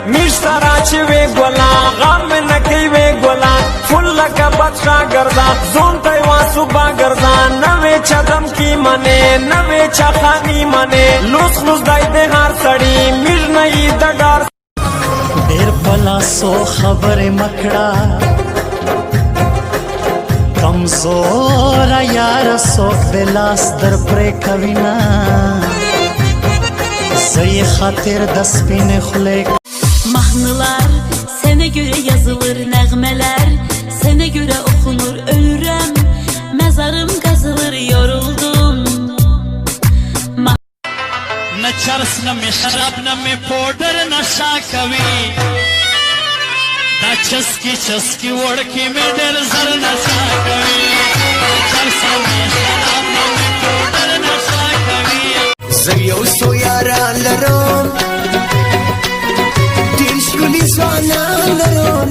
मिश्तरा वे गोला गम नकी वे गोला फुल का बच्चा गर्दा जोन तैवा सुबह गर्दा नवे चदम की मने नवे चखानी मने लुस लुस दाई दे हार सड़ी मिल नहीं दगार देर भला सो खबर मकड़ा कमजोर यार सो बेलास दर प्रे कविना सही खातिर दस्पिने खुले Mahnılar sene göre yazılır, nəğmələr sene göre okunur. Ölürəm, mezarım kazılır, yoruldum. न चरस न में शराब न में पाउडर नशा कभी न चस्की चस्की ओढ़की में डर जर नशा कभी चरस में शराब न में पाउडर नशा कभी زيو سو يارا لرون تشكلي زوانا لرون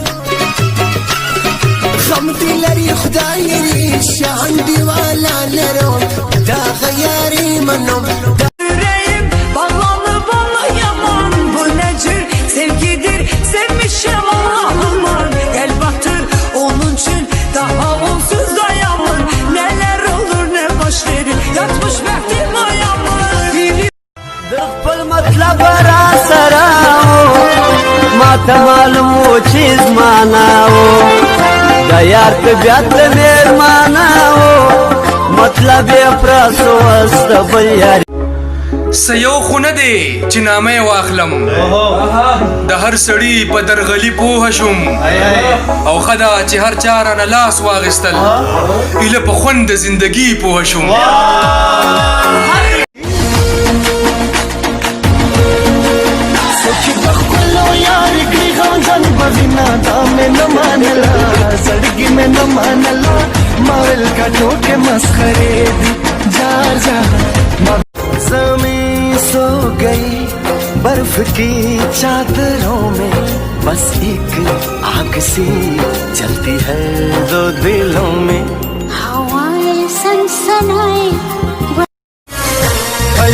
خمتي لري خدايري شاندي والا لرون دا غياري منهم Yüreğim bağlandı bana yaman. Bu necir sevgidir, sevmişim aman. Gel batır onun için daha onsuz dayanır. Neler olur ne baş verir, yatmış bektim ayağımı. दखल मतलब रासराओ माता मालूम वो चीज मानाओ दयार पे ब्यात मेर मानाओ मतलब ये प्रसो अस्तबल यार سيو خونه دی چې نامه واخلم د هر سړی په درغلی پوه شم او خدا چې هر چاره نه لاس واغستل اله په خوند زندگی پوه شم सखी बखलो यार की गांजन बविना दामे न मानला सड़की में न मानला मावल का टोके मस्खरे दी जार जा ज़मीं सो गई बर्फ की चादरों में बस एक आग सी जलती है दो दिलों में हवाएं सनसनाए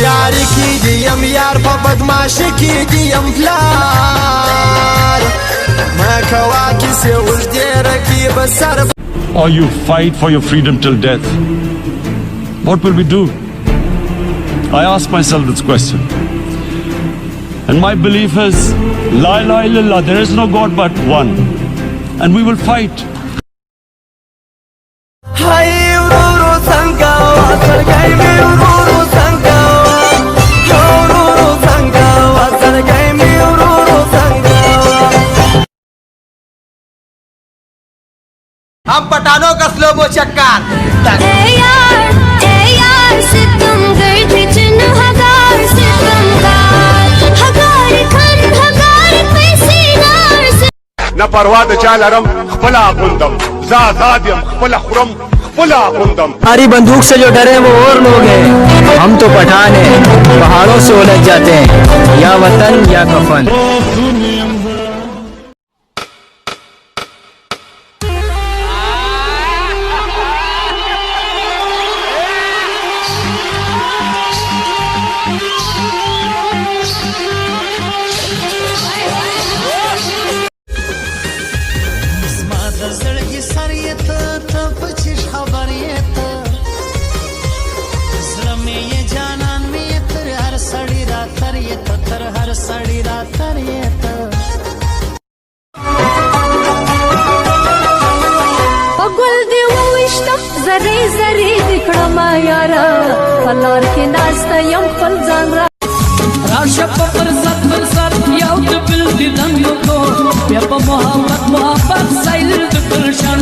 यार कीजिए हम यार बदमाश कीजिए हम प्यार मैं खवा किसे उल्टे रखी बसर or you fight for your freedom till death, what will we do? I ask myself this question. And my belief is, La ilaha illallah, there is no God but one. And we will fight. हाय उरुरु संगावा सरगाई में उरुरु संगावा उरुरु संगावा सरगाई में उरुरु संगावा हम पठानों का स्लो मोशन कार ए यार सितम गर्द चन हगार सितम हगार खन हगार पैसे नार نه پروا د چا لرم خپل اغوندم زاد یم خپل خرم خپل اغوندم हमारी बंदूक से जो डरे वो और लोग हैं हम तो पठान हैं पहाड़ों से उलझ जाते हैं या वतन या कफन زړګي سر یې ته پچیش خبر یې ته زړه مې یې جانان مې تر هر سړی را تر یې ته تر هر سړی را تر یې ته پګل دی وښتم زری زری دکړم یارا فلار کې ناشته یم خپل ځان را راشه په فرصت فرصت یو د بل دي دم یو کو بیا په محبت محبت سایل د تل شان